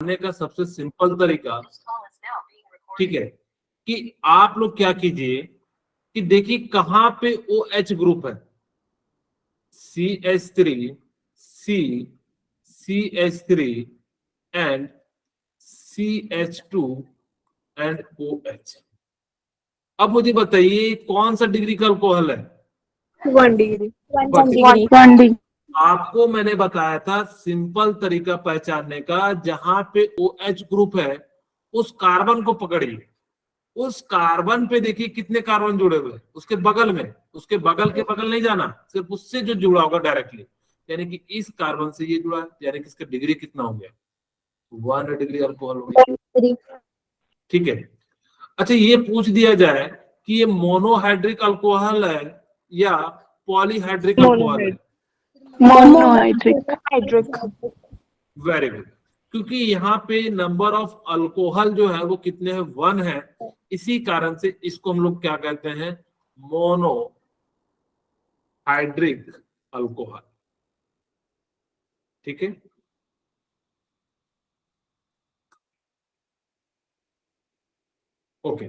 का सबसे सिंपल तरीका, ठीक है, कि आप लोग क्या कीजिए कि देखिए कहां पे OH ग्रुप है, CH3, C, CH3 and CH2 and OH। अब मुझे बताइए कौन सा डिग्री का अल्कोहल है? 1 डिग्री। 1 डिग्री। आपको मैंने बताया था सिंपल तरीका पहचानने का, जहां पे OH ग्रुप है उस कार्बन को पकड़िए, उस कार्बन पे देखिए कितने कार्बन जुड़े हुए हैं, उसके बगल में, उसके बगल के बगल नहीं जाना, सिर्फ उससे जो जुड़ा होगा डायरेक्टली, यानी कि इस कार्बन से ये जुड़ा है, यानी कि इसका डिग्री कितना हो गया? 1 डिग्री अल्कोहल हो गया। ठीक है। अच्छा, ये पूछ दिया जाए कि ये मोनोहाइड्रिक अल्कोहल है या पॉलीहाइड्रिक अल्कोहल है? मोनोहाइड्रिक। Very good. क्योंकि यहाँ पे नंबर ऑफ अल्कोहल जो है वो कितने हैं? 1 है। इसी कारण से इसको हम लोग क्या कहते हैं? Monohydric alcohol. ठीक है। ओके,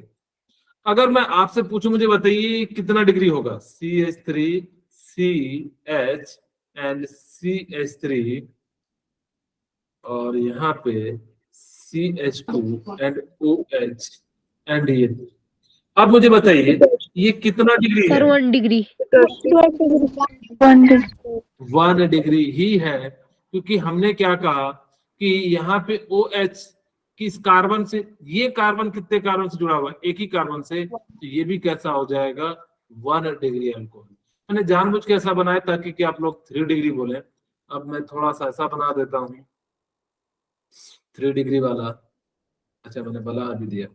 अगर मैं आपसे पूछूं, मुझे बताइए कितना डिग्री होगा? CH3, CH एंड CH3 और यहाँ पे CH2 एंड OH एंड ये। अब मुझे बताइए ये कितना डिग्री है? 1 डिग्री। 1 डिग्री ही है, क्योंकि हमने क्या कहा कि यहाँ पे OH किस कार्बन से, ये कार्बन कितने कार्बन से जुड़ा हुआ है? एक ही कार्बन से, तो ये भी कैसा हो जाएगा? 1 डिग्री अल्कोहल। मैंने जानबूझ के ऐसा बनाया ताकि कि आप लोग 3 डिग्री बोले। अब मैं थोड़ा सा ऐसा बना देता हूँ 3 डिग्री वाला। अच्छा, मैंने बना भी दिया।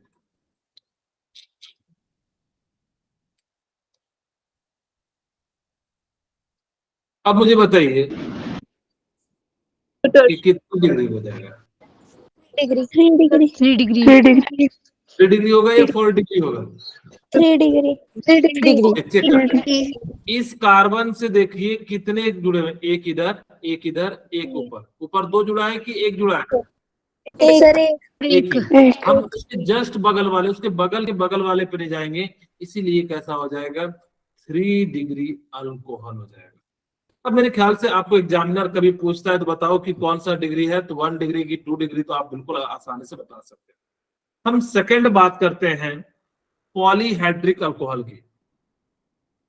अब मुझे बताइए कि कितनी डिग्री हो जाएगा? 3 डिग्री। 3 डिग्री होगा या 4 डिग्री होगा? 3 डिग्री। चेक करते हैं। इस कार्बन से देखिए कितने जुड़े हुए? एक इधर, एक इधर, एक ऊपर। ऊपर 2 जुड़ा है कि 1 जुड़ा है? एक ही। हम उसके जस्ट बगल वाले, उसके बगल के बगल वाले पे नहीं जाएंगे, इसीलिए कैसा हो जाएगा? 3 डिग्री अल्कोहल हो जाएगा। अब मेरे ख्याल से आपको एग्जामिनर कभी पूछता है तो बताओ कि कौन सा डिग्री है, तो 1 डिग्री की 2 डिग्री तो आप बिल्कुल आसानी से बता सकते हैं। हम सेकंड बात करते हैं पॉलीहाइड्रिक अल्कोहल की।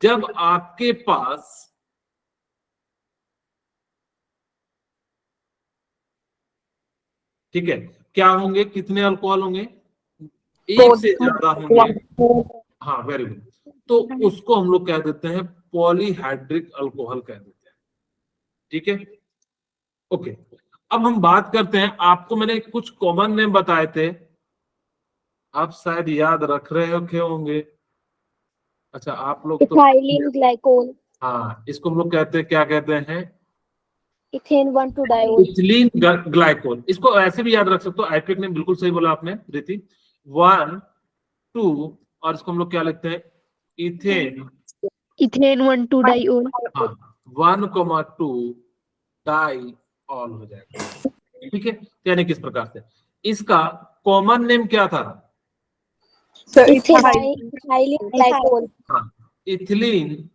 जब आपके पास ठीक है, क्या होंगे? कितने अल्कोहल होंगे? एक से ज्यादा होंगे। हाँ, वेरी गुड। तो उसको हम लोग कह देते हैं पॉलीहाइड्रिक अल्कोहल कह देते हैं। ठीक है। ओके, अब हम बात करते हैं, आपको मैंने कुछ कॉमन नेम बताए थे, आप शायद याद रख रहे होंगे। अच्छा, आप लोग तो इथाइलिन ग्लाइकोल। हाँ, इसको हम लोग कहते हैं, क्या कहते हैं? Ethane 1,2 diol. Ethylene glycol. इसको ऐसे भी याद रख सकते हो। आईपीएक ने बिल्कुल सही बोला आपने प्रीति। 1, 2 और इसको हम लोग क्या लिखते हैं? Ethane 1,2 diol. हाँ, 1,2 डाइऑल हो जाएगा। ठीक है, यानी किस प्रकार से इसका कॉमन नेम क्या था? Ethylene glycol. हाँ, इथिलीन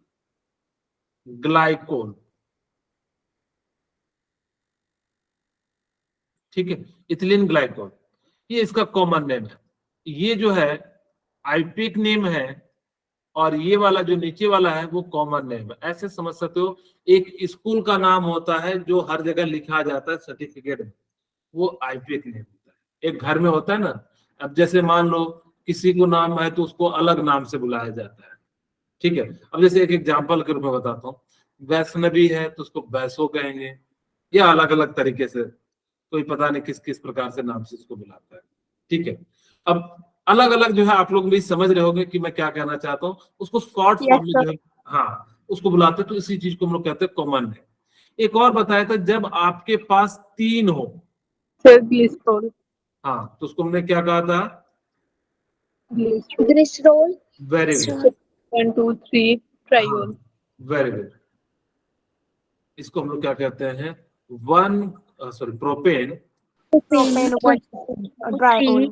ग्लाइकोल। ठीक है, इथिलीन ग्लाइकोल, ये इसका कॉमन नेम है। ये जो है आईपीएक नेम है, और ये वाला जो नीचे वाला है वो कॉमन नेम है। ऐसे समझ सकते हो, एक स्कूल का नाम होता है जो हर जगह लिखा जाता है सर्टिफिकेट में, वो आईपीएक नेम होता है। एक घर में होता है ना, अब जैसे मान लो किसी को नाम है तो उसको अलग नाम से बुलाया जाता है। ठीक है, अब जैसे एक एग्जाम्पल के रूप में बताता हूँ, वैष्णवी है तो उसको वैसो कहेंगे, या अलग अलग तरीके से, कोई पता नहीं किस किस प्रकार से नाम से इसको बुलाता है। ठीक है, अब अलग अलग जो है आप लोग भी समझ रहे होंगे कि मैं क्या कहना चाहता हूँ। उसको शॉर्ट फॉर्म में जो है हाँ उसको बुलाते हैं, तो इसी चीज को हम लोग कहते हैं कॉमन है। एक और बताया था, जब आपके पास 3 हो, ग्लिसरॉल। हाँ, तो उसको हमने क्या कहा था? Glycerol. Very good. 1, 2, 3 triol. Very good. इसको हम लोग क्या कहते हैं? Propane Propane 1 diol.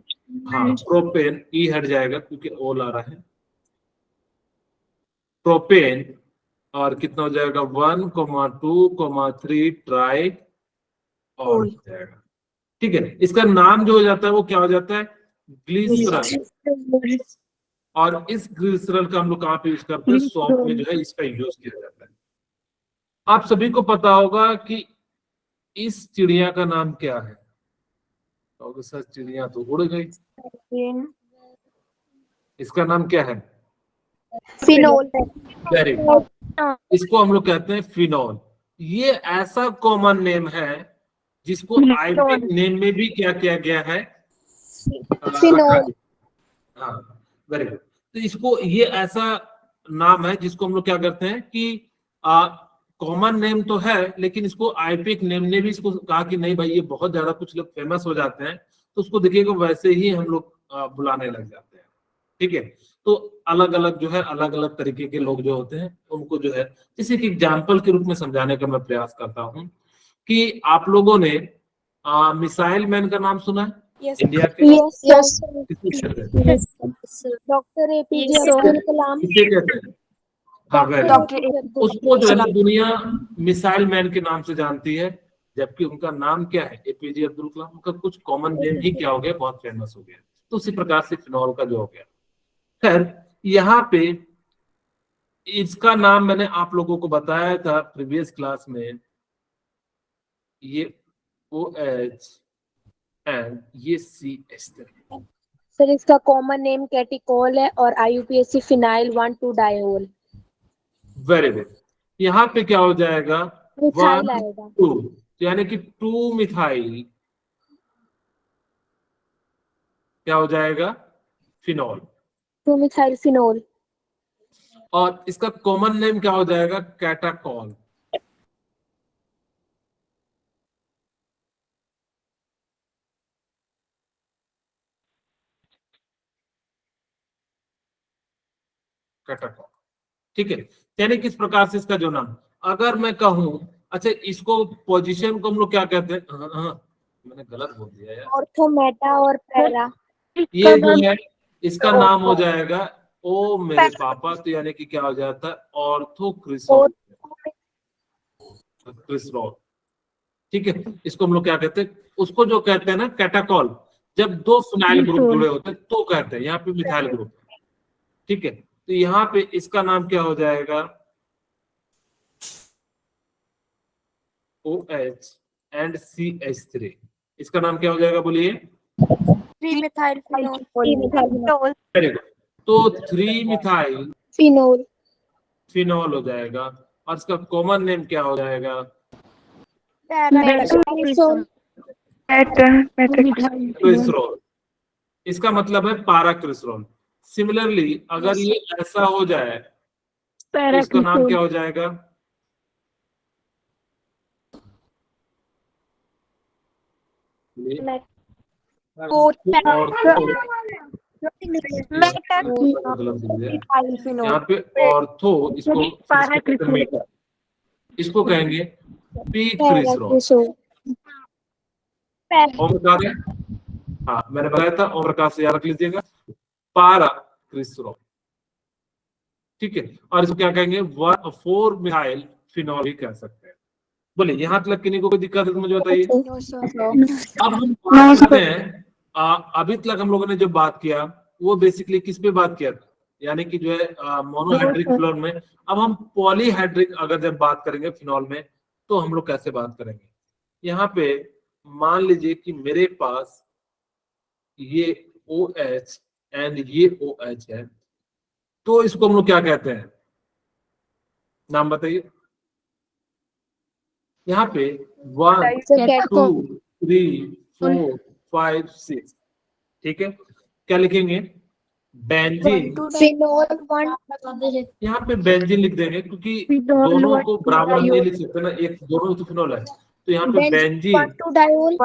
हाँ, प्रोपेन, ई हट जाएगा क्योंकि ओल आ रहा है। प्रोपेन और कितना हो जाएगा 1,2,3 ट्राई ऑल हो जाएगा। ठीक है, इसका नाम जो हो जाता है वो क्या हो जाता है, ग्लिसरॉल। और इस ग्लिसरॉल का हम लोग कहाँ पे यूज करते हैं, सॉप में जो है इसका यूज किया जाता है। आप सभी को पता होगा कि इस चिड़िया का नाम क्या है, तो सर चिड़िया तो उड़ गई, इसका नाम क्या है, Phenol. वेरी गुड, इसको हम लोग कहते हैं फिनॉल। ये ऐसा कॉमन नेम है जिसको आईपिक नेम में भी क्या किया गया है, Phenol. हाँ वेरी गुड। तो इसको, ये ऐसा नाम है जिसको हम लोग क्या करते हैं कि कॉमन नेम तो है, लेकिन इसको आईपिक नेम ने भी इसको कहा कि नहीं भाई ये बहुत ज्यादा कुछ लोग फेमस हो जाते हैं तो उसको देखिएगा वैसे ही हम लोग बुलाने लग जाते हैं। ठीक है, तो अलग अलग जो है, अलग अलग तरीके के लोग जो होते हैं उनको जो है, जैसे कि एग्जाम्पल के रूप में समझाने का मैं प्रयास करता हूँ कि आप लोगों ने मिसाइल मैन का नाम सुना है, Yes. इंडिया के Yes. Yes. किसको कहते हैं, Dr. APJ Abdul Kalam. किसे कहते हैं, हाँ वेरी गुड। Dr. APJ उसको जो है ना दुनिया मिसाइल मैन के नाम से जानती है, जबकि उनका नाम क्या है, एपीजे अब्दुल कलाम। उनका कुछ कॉमन नेम ही क्या हो गया, बहुत फेमस हो गया। तो उसी प्रकार से फिनॉल का जो हो गया। खैर, यहाँ पे इसका नाम मैंने आप लोगों को बताया था प्रीवियस क्लास में, ये OH एंड ये CH3। सर इसका कॉमन नेम कैटिकॉल है और IUPAC phenyl 1,2 diol. Very good, यहाँ पे क्या हो जाएगा, मिथाइल 1, आएगा। 2, यानी कि 2 मिथाइल क्या हो जाएगा, फिनॉल। 2 methyl phenol. और इसका कॉमन नेम क्या हो जाएगा, कैटाकॉल। कैटाकॉल, ठीक है। यानी किस प्रकार से इसका जो नाम, अगर मैं कहूं, अच्छा इसको पोजीशन को हम लोग क्या कहते हैं, हाँ, मैंने गलत बोल दिया यार, ऑर्थो, मेटा और पैरा। ये जो है इसका नाम हो जाएगा ओ मेरे पापा, तो यानी कि क्या हो जाता है, ऑर्थोक्रिसॉल। क्रिसरॉल, ठीक है। इसको हम लोग क्या कहते हैं, उसको जो कहते हैं ना कैटाकॉल, जब 2 फिनाइल ग्रुप जुड़े होते हैं तो कहते हैं, यहाँ पे मिथाइल ग्रुप, ठीक है। तो यहाँ पे इसका नाम क्या हो जाएगा, OH एंड CH3। इसका नाम क्या हो जाएगा, बोलिए। 3 मिथाइल फिनोल। वेरी गुड, तो 3 मिथाइल फिनोल। फिनॉल हो जाएगा। और इसका कॉमन नेम क्या हो जाएगा, क्रिसरॉल। इसका मतलब है पारा क्रिसरॉल। सिमिलरली अगर ये ऐसा हो जाए तो इसका नाम क्या हो जाएगा, यहाँ पे ऑर्थो, इसको कहेंगे पी क्रिसरॉल। ओम प्रकाश है, हाँ मैंने बताया था, ओम प्रकाश से याद रख लीजिएगा, पारा क्रिसरॉल, ठीक है। और इसको क्या कहेंगे, 4 मिथाइल फिनॉल भी कह सकते हैं। बोले यहाँ तक किन्हीं को कोई दिक्कत है तो मुझे बताइए। अब हम बात करते हैं, अभी तक हम लोगों ने जो बात किया वो बेसिकली किस पे बात किया था, यानी कि जो है मोनोहाइड्रिक फ्लोर में। अब हम पॉलीहाइड्रिक अगर जब बात करेंगे फिनॉल में तो हम लोग कैसे बात करेंगे। यहाँ पे मान लीजिए कि मेरे पास ये OH एंड ये OH है, तो इसको हम लोग क्या कहते हैं, नाम बताइए। यहाँ पे 1, 2, 3, 4, 5, 6, ठीक है। क्या लिखेंगे, बेंजीन। यहाँ पे बेंजीन लिख देंगे क्योंकि दोनों को बराबर नहीं लिख सकते ना, एक दोनों तो फिनॉल है, तो यहाँ पे बेंजीन 1,2 डायोल।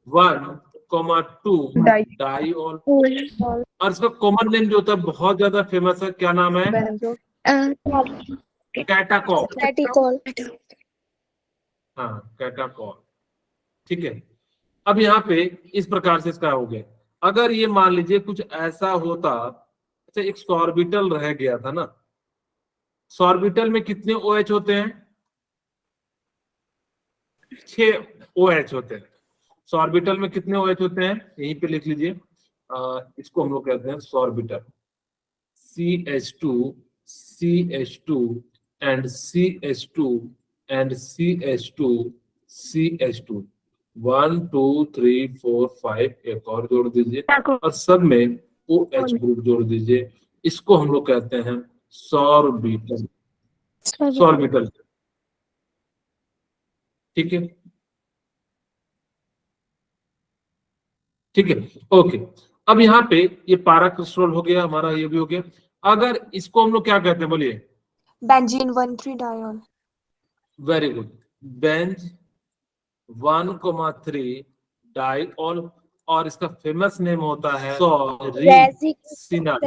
1,2 डाइऑल। और इसका कॉमन नेम जो होता है बहुत ज्यादा फेमस है, क्या नाम है, कैटाकॉल। हाँ, कैटाकॉल। ठीक है, अब यहाँ पे इस प्रकार से इसका हो गया। अगर ये मान लीजिए कुछ ऐसा होता, अच्छा एक सॉर्बिटल रह गया था ना, सॉर्बिटल में कितने OH होते हैं? 6 OH होते हैं। सॉर्बिटल में कितने OH होते हैं? यहीं पे लिख लीजिए, इसको हम लोग कहते हैं सॉर्बिटल। CH2 CH2 and CH2 and CH2 CH2, 1 2 3 4 5, एक और जोड़ दीजिए और सब में OH ग्रुप जोड़ दीजिए। इसको हम लोग कहते हैं सॉर्बिटल। सॉर्बिटल, ठीक है, ठीक है, ओके। अब यहाँ पे ये पारा क्रिस्टल हो गया हमारा, ये भी हो गया। अगर इसको हम लोग क्या कहते हैं, बोलिए? बेंजीन 1,3-डायोल। वेरी गुड, बेंज 1,3 डाइऑल, और इसका फेमस नेम होता है रिसोर्सिनल।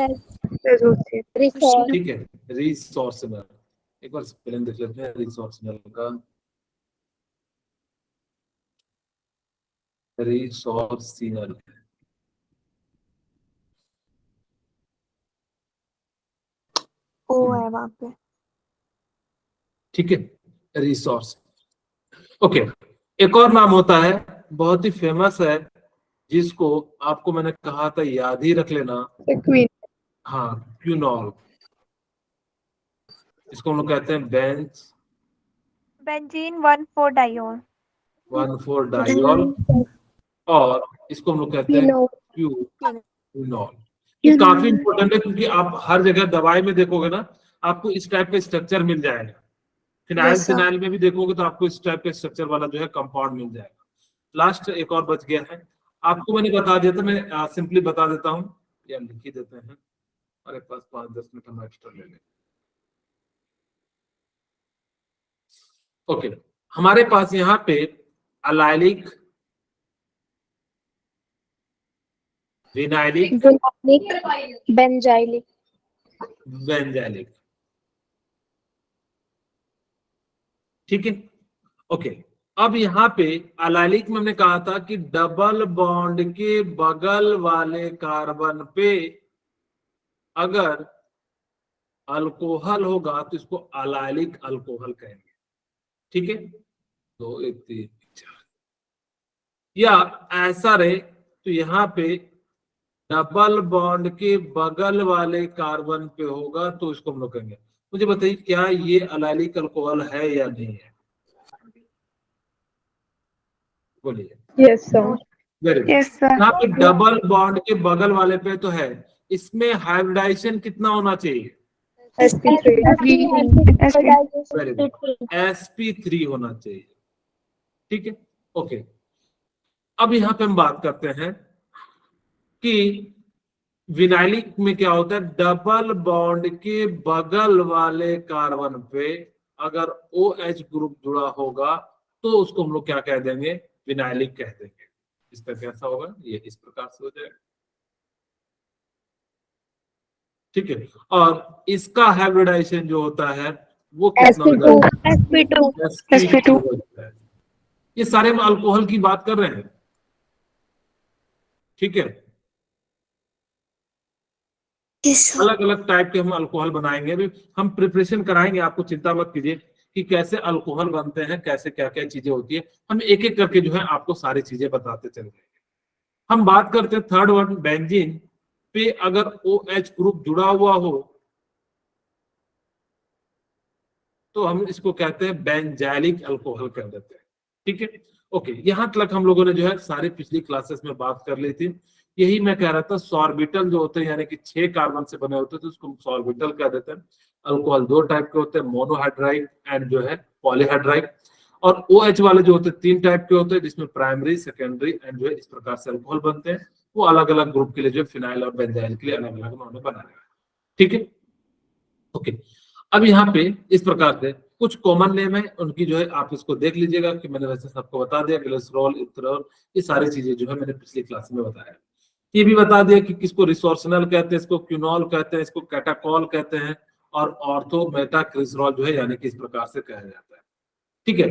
ठीक है, रिसोर्सिनल। एक बार स्पेलिंग देख लेते हैं रिसोर्सिनल का। रिसोर्सिनल, ओ है वहां पे। ठीक है, रिसोर्स। ओके, एक और नाम होता है, बहुत ही फेमस है, जिसको आपको मैंने कहा था याद ही रख लेना। क्वीन। हाँ, क्यूनॉल। इसको हम लोग कहते हैं बेंजीन 1,4-डायोल। 1,4-डाइऑल, और इसको हम लोग कहते हैं क्यूनॉल। ये काफी इंपॉर्टेंट है, क्योंकि आप हर जगह दवाई में देखोगे ना, आपको इस टाइप का स्ट्रक्चर मिल जाएगा। फिनाइल फिनाइल में भी देखोगे तो आपको इस टाइप का स्ट्रक्चर वाला जो है कंपाउंड मिल जाएगा। लास्ट एक और बच गया है, आपको मैंने बता दिया था, मैं सिंपली बता देता हूँ या लिख ही देते हैं, हमारे पास 5-10 मिनट हम एक्स्ट्रा ले लें। ओके, हमारे पास यहाँ पे अलाइलिक, विनाइलिक, बेंजाइलिक, बेंजाइलिक। ठीक है, ओके। अब यहाँ पे अलाइलिक में हमने कहा था कि डबल बॉन्ड के बगल वाले कार्बन पे अगर अल्कोहल होगा तो इसको अलाइलिक अल्कोहल कहेंगे। ठीक है, 2 1 3 4, या ऐसा रहे तो यहाँ पे डबल बॉन्ड के बगल वाले कार्बन पे होगा तो इसको हम लोग कहेंगे। मुझे बताइए, क्या ये अलाइलिक अल्कोहल है या नहीं है? बोलिए। Yes sir. Very good. Yes sir. यहाँ पे डबल बॉन्ड के बगल वाले पे तो है, इसमें हाइब्रिडाइजेशन कितना होना चाहिए? वेरी गुड, sp3 होना चाहिए। ठीक है, ओके। अब यहाँ पे हम बात करते हैं कि विनाइलिक में क्या होता है, डबल बॉन्ड के बगल वाले कार्बन पे अगर OH ग्रुप जुड़ा होगा तो उसको हम लोग क्या कह देंगे? विनाइलिक कह देंगे। इसका कैसा होगा, ये इस प्रकार से हो जाएगा। ठीक है, और इसका हाइब्रिडाइजेशन जो होता है वो कितना होता है? sp2 होता है। ये सारे हम अल्कोहल की बात कर रहे हैं। ठीक है, अलग अलग टाइप के हम अल्कोहल बनाएंगे, अभी हम प्रिपरेशन कराएंगे, आपको चिंता मत कीजिए कि कैसे अल्कोहल बनते हैं, कैसे क्या क्या चीजें होती है, हम एक एक करके जो है आपको सारी चीजें बताते चल जाएंगे। हम बात करते हैं थर्ड वन, बेंजीन पे अगर OH ग्रुप जुड़ा हुआ हो तो हम इसको कहते हैं बेंजाइलिक अल्कोहल कह देते हैं। ठीक है, ओके। यहां तक हम लोगों ने जो है सारी पिछली क्लासेस में बात कर ली थी। यही मैं कह रहा था, सॉर्बिटल जो होते हैं यानी कि 6 कार्बन से बने होते हैं तो उसको हम सॉर्बिटल कह देते हैं। अल्कोहल 2 टाइप के होते हैं, मोनोहाइड्राइड एंड जो है पॉलीहाइड्राइड। और OH वाले जो होते हैं 3 टाइप के होते हैं, जिसमें प्राइमरी, सेकेंडरी एंड जो है इस प्रकार से अल्कोहल बनते हैं। वो अलग अलग ग्रुप के लिए जो फिनाइल और बेंजाइल के लिए अलग अलग उन्होंने बनाया है। ठीक है, ओके। अब यहाँ पे इस प्रकार से कुछ कॉमन नेम है उनकी, जो है आप इसको देख लीजिएगा कि मैंने वैसे सबको बता दिया, ग्लिसरॉल, इथेनॉल, ये सारी चीजें जो है मैंने पिछली क्लास में बताया। ये भी बता दिया कि किसको रिसोर्सिनल कहते हैं, इसको क्यूनॉल कहते हैं, इसको कैटाकॉल कहते हैं, और ऑर्थो मेटा क्रिसरॉल जो है यानी कि इस प्रकार से कहा जाता है। ठीक है,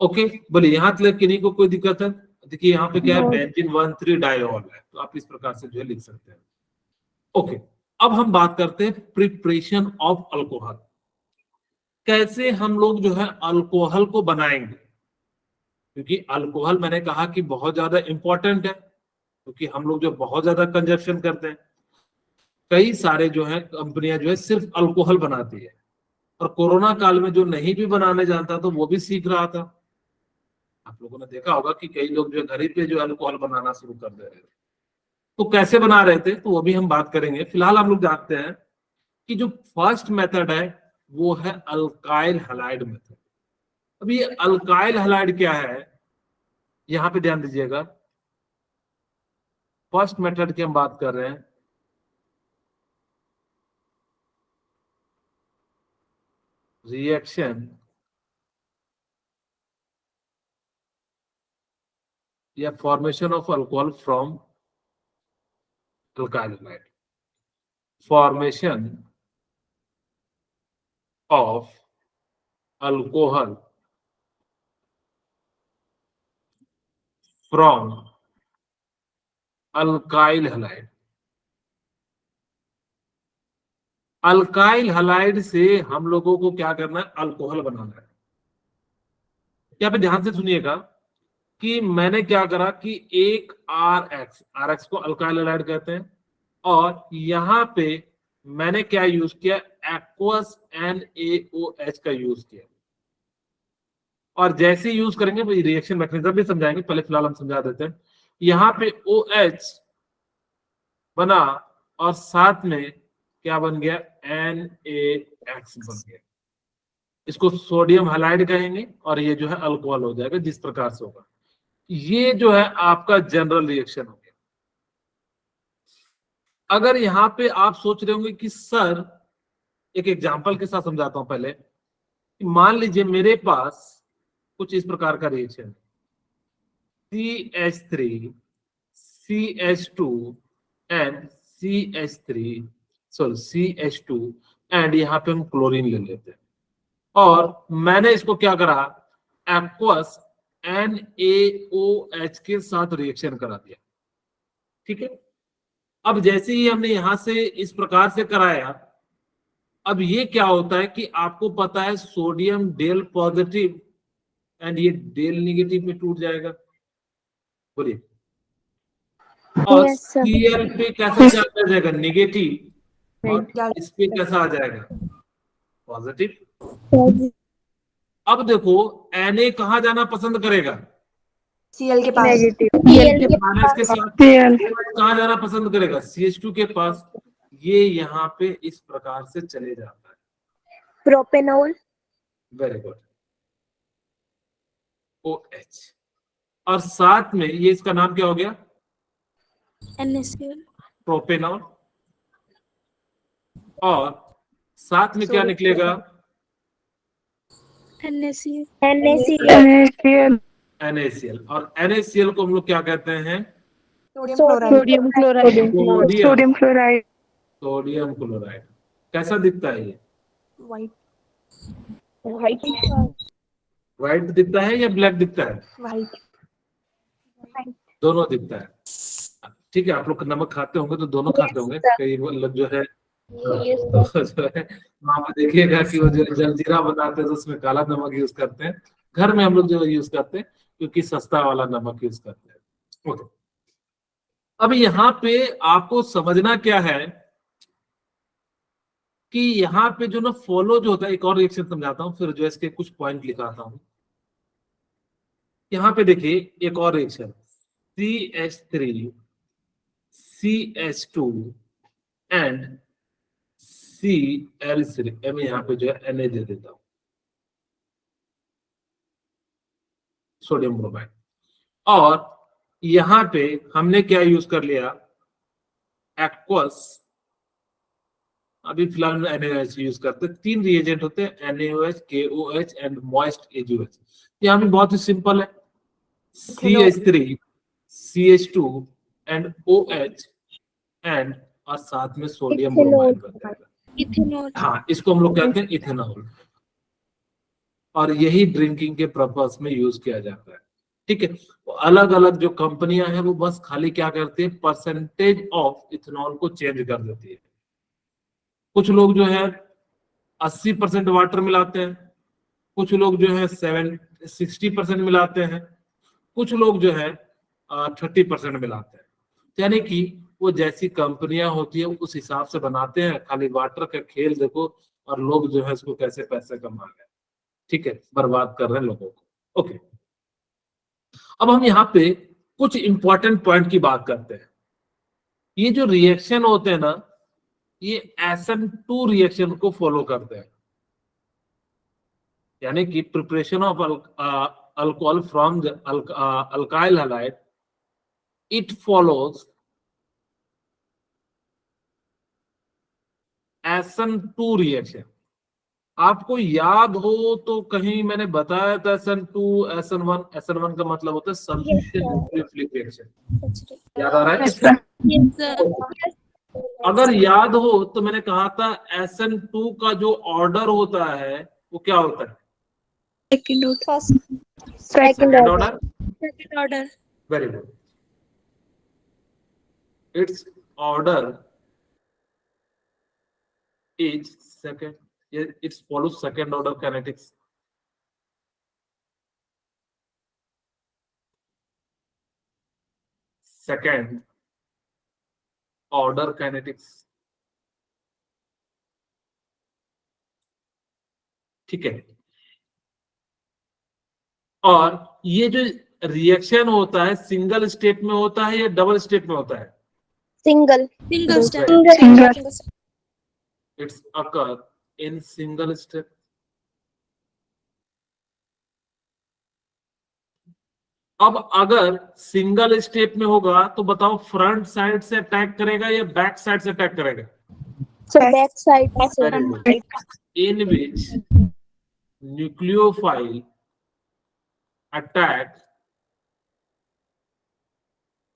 ओके, बोलिए यहाँ तक किन्हीं को कोई दिक्कत है? देखिए यहाँ पे क्या है, No. बेंजीन 1,3 डायोल है, तो आप इस प्रकार से जो है लिख सकते हैं। ओके, अब हम बात करते हैं प्रिपरेशन ऑफ अल्कोहल। कैसे हम लोग जो है अल्कोहल को बनाएंगे, क्योंकि अल्कोहल मैंने कहा कि बहुत ज्यादा इंपॉर्टेंट है, क्योंकि हम लोग जो बहुत ज्यादा कंजप्शन करते हैं। कई सारे जो है कंपनियां जो है सिर्फ अल्कोहल बनाती है, और कोरोना काल में जो नहीं भी बनाने जानता तो वो भी सीख रहा था। आप लोगों ने देखा होगा कि कई लोग जो है घर ही पे जो अल्कोहल बनाना शुरू कर दे रहे थे। तो कैसे बना रहे थे तो वो भी हम बात करेंगे। फिलहाल हम लोग जानते हैं कि जो फर्स्ट मेथड है वो है अल्काइल हैलाइड मेथड। अब ये अल्काइल हैलाइड क्या है, यहां पे ध्यान दीजिएगा। फर्स्ट मेथड की हम बात कर रहे हैं, रिएक्शन या formation of alcohol from alkyl halide. Formation of alcohol from alkyl halide. Alkyl halide से हम लोगों को क्या करना है, अल्कोहल बनाना है। यहाँ पे ध्यान से सुनिएगा कि मैंने क्या करा कि एक आर एक्स को अल्काइल हैलाइड कहते हैं, और यहाँ पे मैंने क्या यूज किया, एक्वस NaOH का यूज किया। और जैसे यूज करेंगे रिएक्शन मैकेनिज्म भी समझाएंगे, पहले फिलहाल हम समझा देते हैं। यहाँ पे OH बना और साथ में क्या बन गया, NaX बन गया। इसको सोडियम हैलाइड कहेंगे और ये जो है अल्कोहल हो जाएगा, जिस प्रकार से होगा। ये जो है आपका जनरल रिएक्शन हो गया। अगर यहाँ पे आप सोच रहे होंगे कि सर, एक एग्जांपल के साथ समझाता हूं पहले, कि मान लीजिए मेरे पास कुछ इस प्रकार का रिएक्शन है, CH3 CH2 and CH2 and यहाँ पे हम क्लोरीन ले लेते हैं, और मैंने इसको क्या करा, एक्वस NaOH के साथ रिएक्शन करा दिया। ठीक है, अब जैसे ही हमने यहां से इस प्रकार से कराया, अब ये क्या होता है कि आपको पता है सोडियम डेल पॉजिटिव एंड ये डेल नेगेटिव में टूट जाएगा। बोलिए, और Yes, sir. Cl पे कैसा चार्ज आ जाएगा, नेगेटिव, और इस पे कैसा आ जाएगा, पॉजिटिव। अब देखो Na कहाँ जाना पसंद करेगा, Cl के पास। Negative. Cl के माइनस के साथ। Cl. कहाँ जाना पसंद करेगा, CH2 के पास। ये यहाँ पे इस प्रकार से चले जाता है। प्रोपेनॉल। वेरी गुड, OH, और साथ में ये इसका नाम क्या हो गया, NaCl। प्रोपेनॉल, और साथ में क्या निकलेगा, NaCl। NaCl. NaCl, और NaCl को हम लोग क्या कहते हैं, sodium chloride. Sodium chloride. Sodium chloride. Sodium chloride. कैसा दिखता है ये, वाइट। White. व्हाइट दिखता है या ब्लैक दिखता है, वाइट। दोनों दिखता है। ठीक है, आप लोग नमक खाते होंगे तो दोनों खाते होंगे। कई लोग जो है तो जो है वहां पर देखिएगा कि वो जो जलजीरा बनाते हैं तो उसमें काला नमक यूज करते हैं। घर में हम लोग जो यूज करते हैं क्योंकि सस्ता वाला नमक यूज करते हैं। ओके, अब यहाँ पे आपको समझना क्या है कि यहाँ पे जो ना फॉलो जो होता है, एक और रिएक्शन समझाता हूँ, फिर जो है इसके कुछ पॉइंट लिखाता हूँ। यहाँ पे देखिए एक और reaction, CH3 CH2 and Cl3। मैं यहाँ पे जो है Na दे देता हूँ, सोडियम ब्रोमाइड। और यहाँ पे हमने क्या यूज कर लिया, एक्वस। अभी फिलहाल NaOH यूज करते हैं। 3 रिएजेंट होते हैं, NaOH, KOH and moist AgOH। यहाँ भी बहुत ही सिंपल है, CH3 CH2 and OH and, और साथ में सोडियम ब्रोमाइड बन जाएगा। इथेनॉल। हाँ, इसको हम लोग कहते हैं इथेनॉल। और यही ड्रिंकिंग के पर्पस में यूज किया जाता है। ठीक है, तो अलग अलग जो कंपनियां हैं वो बस खाली क्या करती है, परसेंटेज ऑफ इथेनॉल को चेंज कर देती है। कुछ लोग जो है 80% वाटर मिलाते हैं, कुछ लोग जो है 60% मिलाते हैं, कुछ लोग जो है 30% मिलाते हैं। यानी कि वो जैसी कंपनियां होती है उस हिसाब से बनाते हैं, खाली वाटर का खेल देखो और लोग जो है इसको कैसे पैसे कमा रहे हैं। ठीक है, बर्बाद कर रहे हैं लोगों को। ओके, अब हम यहाँ पे कुछ इंपॉर्टेंट पॉइंट की बात करते हैं। ये जो रिएक्शन होते हैं ना, ये SN2 रिएक्शन को फॉलो करते हैं, यानी कि preparation of alcohol from alkyl halide, it follows SN2 reaction. आपको याद हो तो कहीं मैंने बताया था SN2 SN1। SN1 का मतलब होता है सब्स्टिट्यूशन न्यूक्लियोफिलिक रिएक्शन। याद आ रहा है? Yes, sir. अगर याद हो तो मैंने कहा था SN2 का जो ऑर्डर होता है वो क्या होता है? Second order. Second second order. Order. Second order. Very good, it's order is second, it follows second order kinetics. Second order kinetics. ठीक है, और ये जो रिएक्शन होता है सिंगल स्टेप में होता है या डबल स्टेप में होता है? Single. Single step. Single. It's occur in single step. अब अगर सिंगल स्टेप में होगा तो बताओ फ्रंट साइड से अटैक करेगा या बैक साइड से अटैक करेगा? So back side. Very good. In which nucleophile attack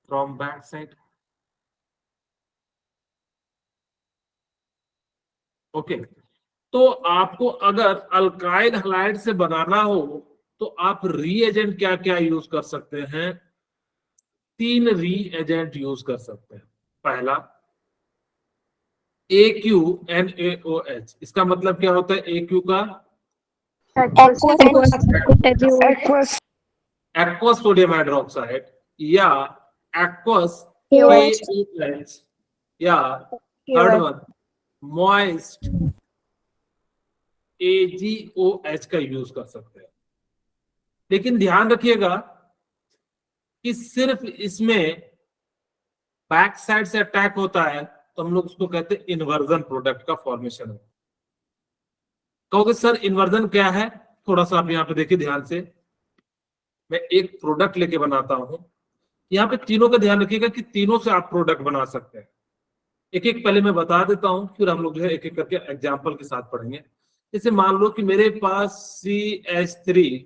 from back side. Okay, तो आपको अगर अल्काइल हैलाइड से बनाना हो तो आप रीएजेंट क्या क्या यूज कर सकते हैं? 3 रीएजेंट यूज कर सकते हैं। पहला AQNaOH, इसका मतलब क्या होता है? AQ का Aqueous. एक्वस सोडियम हाइड्रोक्साइड या एक्वस KOH. KOH या थर्ड वन मॉइस्ट AgOH का यूज कर सकते हैं। लेकिन ध्यान रखिएगा कि सिर्फ इसमें बैक साइड से अटैक होता है तो हम लोग उसको कहते हैं इन्वर्जन प्रोडक्ट का फॉर्मेशन है। कहोगे सर इन्वर्जन क्या है? थोड़ा सा आप यहाँ पे देखिए ध्यान से, मैं एक प्रोडक्ट लेके बनाता हूं। यहाँ पे तीनों का ध्यान रखिएगा कि तीनों से आप प्रोडक्ट बना सकते हैं। एक एक पहले मैं बता देता हूं, फिर हम लोग जो है एक एक करके एग्जाम्पल के साथ पढ़ेंगे। जैसे मान लो कि मेरे पास CH3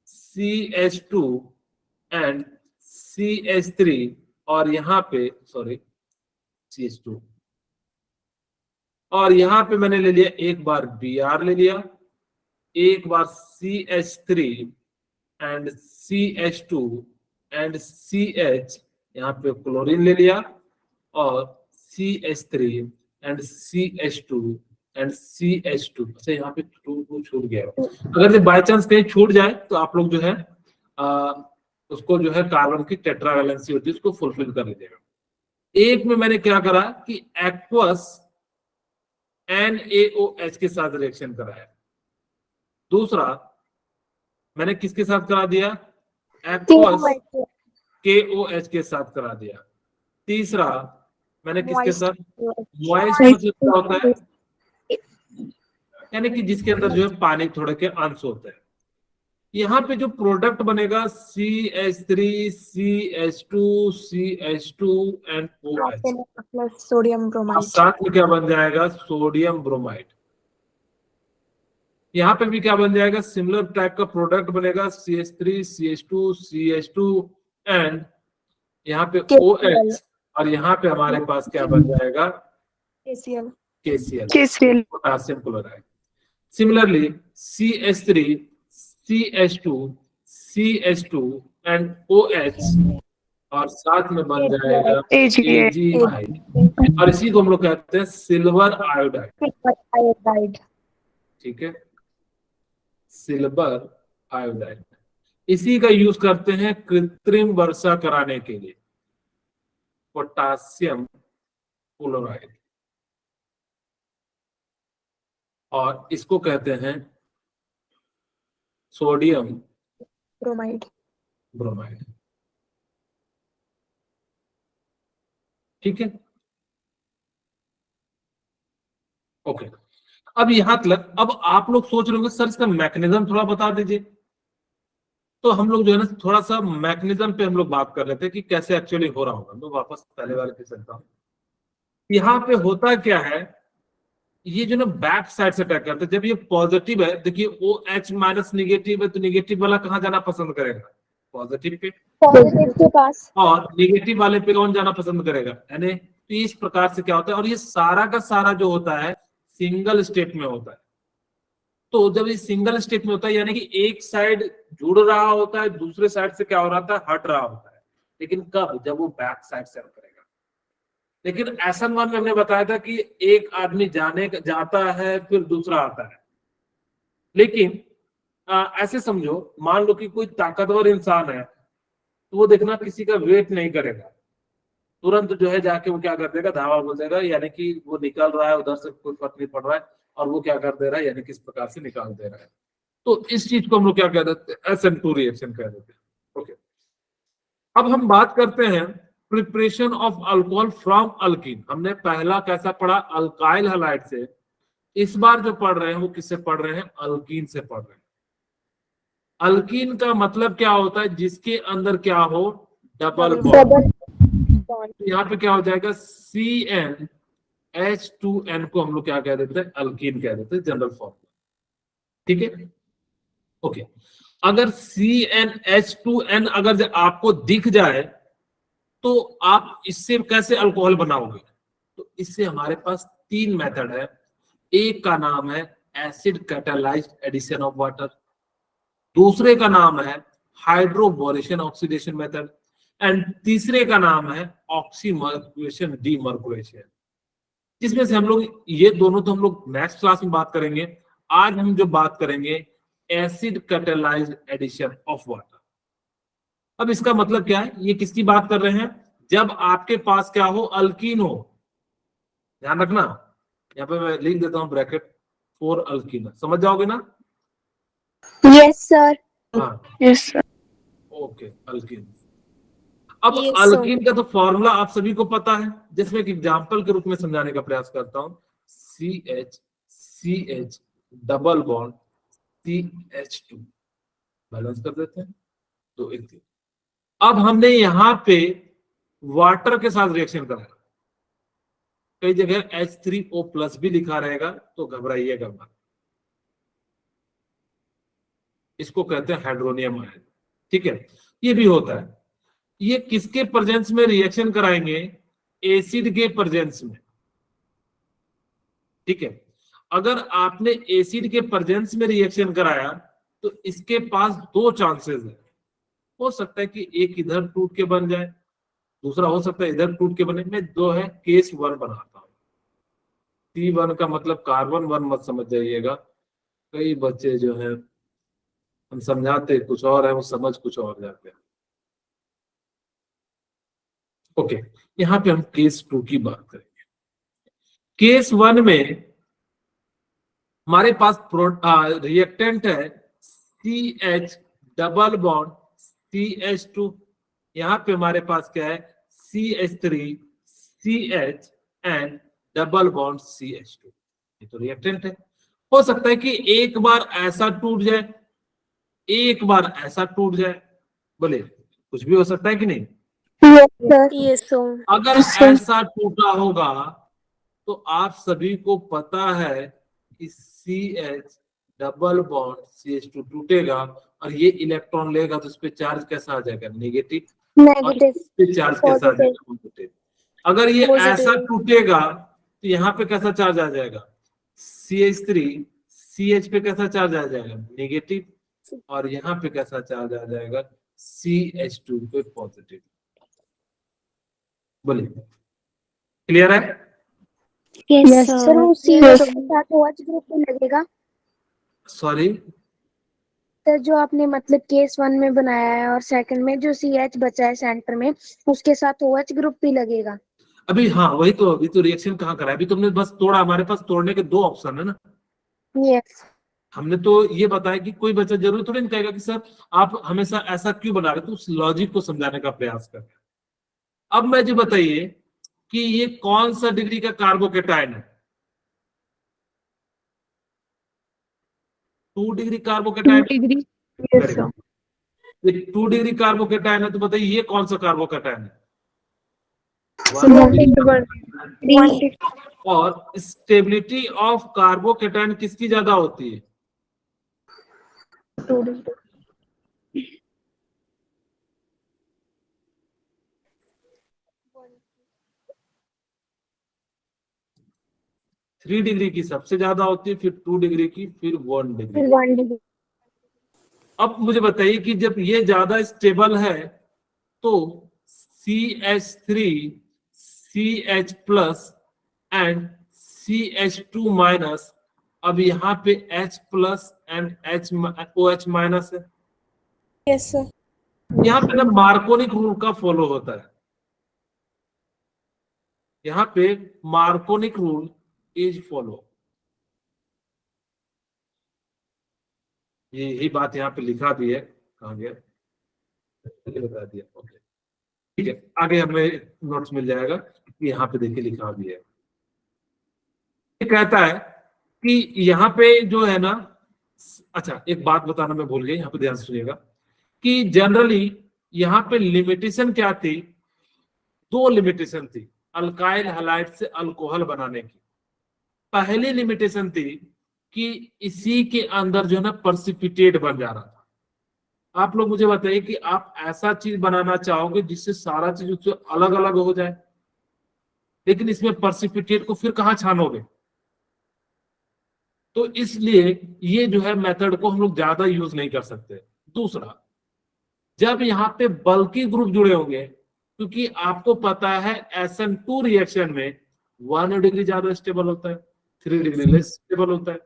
CH2 एंड CH3 और यहाँ पे सॉरी CH2 और यहाँ पे मैंने ले लिया एक बार Br ले लिया, एक बार CH3 and CH2 and CH, यहाँ पे क्लोरीन ले लिया और CH3 and CH2 and CH2। अच्छा यहाँ पे छूट गया, अगर बाय चांस कहीं छूट जाए तो आप लोग जो है उसको जो है कार्बन की टेट्रा वैलेंसी होती है उसको फुलफिल कर लीजिएगा। एक में मैंने क्या करा कि एक्वस NaOH के साथ रिएक्शन कराया, दूसरा मैंने किसके साथ करा दिया? एक्वस KOH के साथ करा दिया, तीसरा मैंने किसके साथ? मॉइस्ट मतलब क्या होता है? यानी कि जिसके अंदर जो है पानी थोड़े के अंश होते हैं। यहाँ पे जो प्रोडक्ट बनेगा CH3 CH2 CH2 and OH Plus sodium bromide. साथ में क्या बन जाएगा? Sodium bromide. यहाँ पे भी क्या बन जाएगा? सिमिलर टाइप का प्रोडक्ट बनेगा CH3 CH2 CH2 एंड यहाँ पे OH और यहाँ पे हमारे पास क्या बन जाएगा? KCl. KCl KCl. Potassium chloride. Similarly CH3, CH2, CH2 and OH और साथ में बन जाएगा AgI और इसी को हम लोग कहते हैं सिल्वर आयोडाइड। आयोडाइड। ठीक है, सिल्वर आयोडाइड। इसी का यूज करते हैं कृत्रिम वर्षा कराने के लिए, पोटासियम क्लोराइड, और इसको कहते हैं सोडियम ब्रोमाइड। ब्रोमाइड। ठीक है, ओके। अब यहां तक, अब आप लोग सोच रहे होंगे सर इसका मैकेनिज्म थोड़ा बता दीजिए। तो हम लोग जो है ना थोड़ा सा मैकेनिज्म पे हम लोग बात कर रहे थे कि कैसे एक्चुअली हो रहा होगा। तो वापस पहले वाले पे चलता हूं। यहाँ पे होता क्या है, ये जो ना बैक साइड से अटैक करते हैं। जब ये पॉजिटिव है, देखिए OH माइनस निगेटिव है, तो निगेटिव वाला कहाँ जाना पसंद करेगा? Positive pay. पॉजिटिव के पास। और निगेटिव वाले पे कौन जाना पसंद करेगा? यानी तो इस प्रकार से क्या होता है, और ये सारा का सारा जो होता है सिंगल स्टेट में होता है। तो जब ये सिंगल स्टेट में होता है यानी कि एक साइड जुड़ रहा होता है, दूसरे साइड से क्या हो रहा था, हट रहा होता है। लेकिन कब? जब वो बैक साइड से करेगा। लेकिन SN1 में हमने बताया था कि एक आदमी जाता है फिर दूसरा आता है। लेकिन ऐसे समझो, मान लो कि कोई ताकतवर इंसान है, तो वो देखना किसी का वेट नहीं करेगा, तुरंत जो है जाके वो क्या कर देगा, धावा बोल देगा। यानी कि वो निकल रहा है उधर से, कोई फर्क नहीं पड़ रहा है, और वो क्या कर दे रहा है, यानी किस प्रकार से निकाल दे रहा है। तो इस चीज को हम लोग क्या कह देते हैं, SN2 रिएक्शन कह देते हैं। ओके, अब हम बात करते हैं preparation of alcohol from alkyne. हमने पहला कैसा पढ़ा, अल्काइल हैलाइड से। इस बार जो पढ़ रहे हैं वो किससे पढ़ रहे हैं, अल्कीन से पढ़ रहे हैं। अल्कीन का मतलब क्या होता है, जिसके अंदर क्या हो, डबल बॉन्ड। यहाँ पे क्या हो जाएगा, CnH2n को हम लोग क्या कह देते हैं, अल्कीन कह देते हैं, जनरल फॉर्म। ठीक है, ओके। अगर CnH2n अगर आपको दिख जाए तो आप इससे कैसे अल्कोहल बनाओगे? तो इससे हमारे पास 3 मेथड है। एक का नाम है acid catalysed addition of water, दूसरे का नाम है हाइड्रोबोरेशन ऑक्सीडेशन मेथड, एंड तीसरे का नाम है ऑक्सीमर्कुलेशन डीमर्कुलेशन। जिसमें से हम लोग ये दोनों तो हम लोग नेक्स्ट क्लास में बात करेंगे। आज हम जो बात करेंगे acid catalysed addition of water. अब इसका मतलब क्या है, ये किसकी बात कर रहे हैं, जब आपके पास क्या हो, अल्कीन हो। ध्यान रखना, यहाँ पे मैं लिख देता हूं ब्रैकेट, 4 अल्कीन। समझ जाओगे ना? Yes sir. हाँ, यस सर। Okay, alkyne. अब Yes, sir. अल्कीन का तो फॉर्मूला आप सभी को पता है, जिसमें एक एग्जांपल के रूप में समझाने का प्रयास करता हूं। CH double bond CH2 balance कर देते हैं, 2 1 3। अब हमने यहां पे वाटर के साथ रिएक्शन कराया। कई जगह H3O+ भी लिखा रहेगा, तो घबराइएगा मत। इसको कहते हैं हाइड्रोनियम आयन। ठीक है, ये भी होता है। ये किसके प्रेजेंस में रिएक्शन कराएंगे, एसिड के प्रेजेंस में। ठीक है, अगर आपने एसिड के प्रेजेंस में रिएक्शन कराया तो इसके पास 2 चांसेस है। हो सकता है कि एक इधर टूट के बन जाए, दूसरा हो सकता है इधर टूट के बने। मैं 2 है, केस 1 बनाता हूं। C1 का मतलब कार्बन 1 मत समझ जाइएगा। कई बच्चे जो है, हम समझाते कुछ और है, वो समझ कुछ और जाते हैं। ओके, यहाँ पे हम केस 2 की बात करेंगे। केस 1 में हमारे पास रिएक्टेंट है CH डबल बॉन्ड CH2। यहाँ पे हमारे पास क्या है, CH3 CH and double bond CH2। ये तो रिएक्टेंट है। हो सकता है कि एक बार ऐसा टूट जाए, एक बार ऐसा टूट जाए। बोले, कुछ भी हो सकता है कि नहीं? Yes, sir. अगर ऐसा टूटा होगा तो आप सभी को पता है कि CH डबल बॉन्ड CH2 टूटेगा और ये इलेक्ट्रॉन लेगा, तो उस पर चार्ज कैसा आ जाएगा, नेगेटिव। और इस पे चार्ज कैसा आ जाएगा, पॉजिटिव। अगर ये ऐसा टूटेगा तो यहाँ पे कैसा चार्ज आ जाएगा, CH3 CH पे कैसा चार्ज आ जाएगा, नेगेटिव, और यहाँ पे कैसा चार्ज आ जाएगा, CH2 पे पॉजिटिव। बोलिए, क्लियर है? Yes, sir sir. वो CH के साथ OH ग्रुप भी लगेगा? सॉरी, सर जो आपने मतलब केस 1 में बनाया है और सेकंड में जो CH बचा है सेंटर में, उसके साथ OH ग्रुप भी लगेगा? अभी हाँ वही तो, अभी तो रिएक्शन कहाँ करा है, अभी तुमने बस तोड़ा, हमारे पास तोड़ने के 2 ऑप्शन है ना। यस। हमने तो ये बताया कि कोई बच्चा जरूर थोड़ी नहीं कहेगा कि सर आप हमेशा ऐसा क्यों बना रहे, तो उस लॉजिक को समझाने का प्रयास कर। अब मुझे बताइए कि ये कौन सा डिग्री का कार्बोकेटाइन है? 2 डिग्री कार्बोकेटाइन। Yes, sir. ये 2 डिग्री कार्बोकेटाइन है, तो बताइए ये कौन सा कार्बोकेटाइन है? So, 1 degree. और स्टेबिलिटी ऑफ कार्बोकेटाइन किसकी ज्यादा होती है? 2 degree. 3 डिग्री की सबसे ज्यादा होती है, फिर 2 डिग्री की, फिर 1 डिग्री। 1 डिग्री। अब मुझे बताइए कि जब ये ज्यादा स्टेबल है तो CH3, CH plus and CH2 minus, अब यहाँ पे H plus and OH minus है। Yes, sir. यहाँ पे ना मार्कोनिक रूल का फॉलो होता है, यहाँ पे मार्कोनिक रूल इज फॉलो। यही बात यहाँ पे लिखा भी है, कहाँ गया, बता दिया, ओके ठीक है, आगे हमें नोट्स मिल जाएगा। यहाँ पे देखिए लिखा भी है, ये कहता है कि यहाँ पे जो है ना, अच्छा एक बात बताना मैं भूल गया, यहाँ पे ध्यान से सुनिएगा कि जनरली यहाँ पे लिमिटेशन क्या थी, 2 लिमिटेशन थी अल्काइल हैलाइड से अल्कोहल बनाने की। पहली लिमिटेशन थी कि इसी के अंदर जो है ना पर्सिपिटेट बन जा रहा था। आप लोग मुझे बताइए कि आप ऐसा चीज बनाना चाहोगे जिससे सारा चीज उससे अलग अलग हो जाए, लेकिन इसमें पर्सिपिटेट को फिर कहाँ छानोगे? तो इसलिए ये जो है मेथड को हम लोग ज्यादा यूज नहीं कर सकते। दूसरा, जब यहाँ पे बल्की ग्रुप जुड़े होंगे, क्योंकि आपको पता है SN2 रिएक्शन में 1 डिग्री ज्यादा स्टेबल होता है, 3 डिग्री लेस स्टेबल होता है।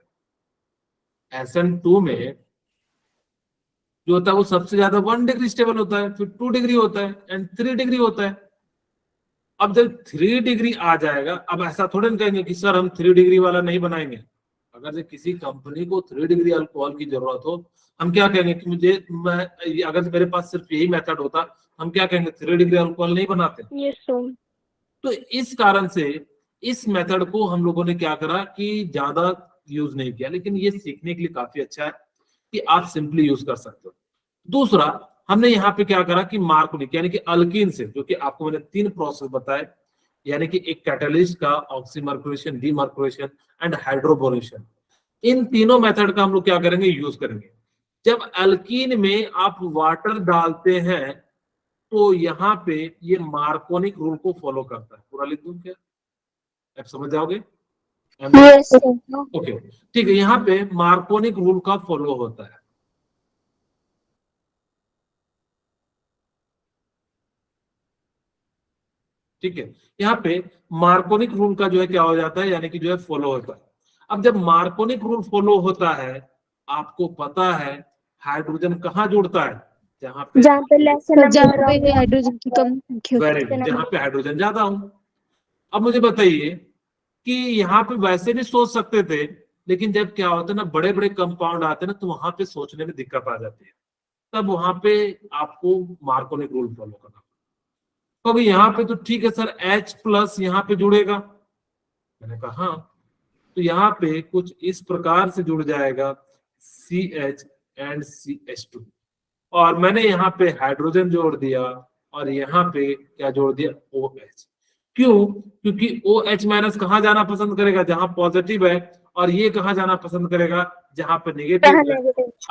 SN2 में जो होता है वो सबसे ज्यादा 1 डिग्री स्टेबल होता है, फिर 2 डिग्री होता है एंड 3 डिग्री होता है। अब जब 3 डिग्री आ जाएगा, अब ऐसा थोड़े ना कहेंगे कि सर हम 3 डिग्री वाला नहीं बनाएंगे। अगर किसी कंपनी को 3 डिग्री अल्कोहल की जरूरत हो, हम क्या कहेंगे कि अगर मेरे पास सिर्फ यही मेथड होता, हम क्या कहेंगे, 3 डिग्री अल्कोहल नहीं बनाते। Yes, sir. तो इस कारण से इस मेथड को हम लोगों ने क्या करा कि ज्यादा यूज नहीं किया, लेकिन ये सीखने के लिए काफी अच्छा है कि आप सिंपली यूज कर सकते हो। दूसरा, हमने यहाँ पे क्या करा कि मार्कोनिक यानी कि अल्कीन से, जो कि आपको मैंने 3 प्रोसेस बताए, यानी कि एक कैटलिस्ट का ऑक्सीमर्कुरेशन, डीमर्कुरेशन एंड हाइड्रोबोरेशन, इन तीनों मेथड का हम लोग क्या करेंगे, यूज करेंगे। जब अल्कीन में आप वाटर डालते हैं तो यहाँ पे ये मार्कोनिक रूल को फॉलो करता है। पूरा लिख दूं क्या, आप समझ जाओगे? Yes sir. ओके ठीक है, यहाँ पे मार्कोनिक रूल का फॉलो होता है। ठीक है, यहाँ पे मार्कोनिक रूल का जो है क्या हो जाता है, यानी कि जो है फॉलो होता है। अब जब मार्कोनिक रूल फॉलो होता है, आपको पता है हाइड्रोजन कहाँ जुड़ता है, जहाँ पे हाइड्रोजन की कम वेरी गुड, जहाँ पे हाइड्रोजन ज्यादा हो। अब मुझे बताइए कि यहाँ पे वैसे भी सोच सकते थे, लेकिन जब क्या होता है ना, बड़े बड़े कंपाउंड आते हैं ना, तो वहां पे सोचने में दिक्कत आ जाती है। तब वहां पे आपको मार्कोनिक रूल फॉलो करना। तो अभी यहाँ पे तो ठीक है सर, H प्लस यहाँ पे जुड़ेगा, मैंने कहा हाँ, तो यहाँ पे कुछ इस प्रकार से जुड़ जाएगा CH एंड CH2, और मैंने यहाँ पे हाइड्रोजन जोड़ दिया और यहाँ पे क्या जोड़ दिया, OH। क्यों? क्योंकि OH माइनस कहाँ जाना पसंद करेगा, जहां पॉजिटिव है, और ये कहाँ जाना पसंद करेगा, जहां पे नेगेटिव है,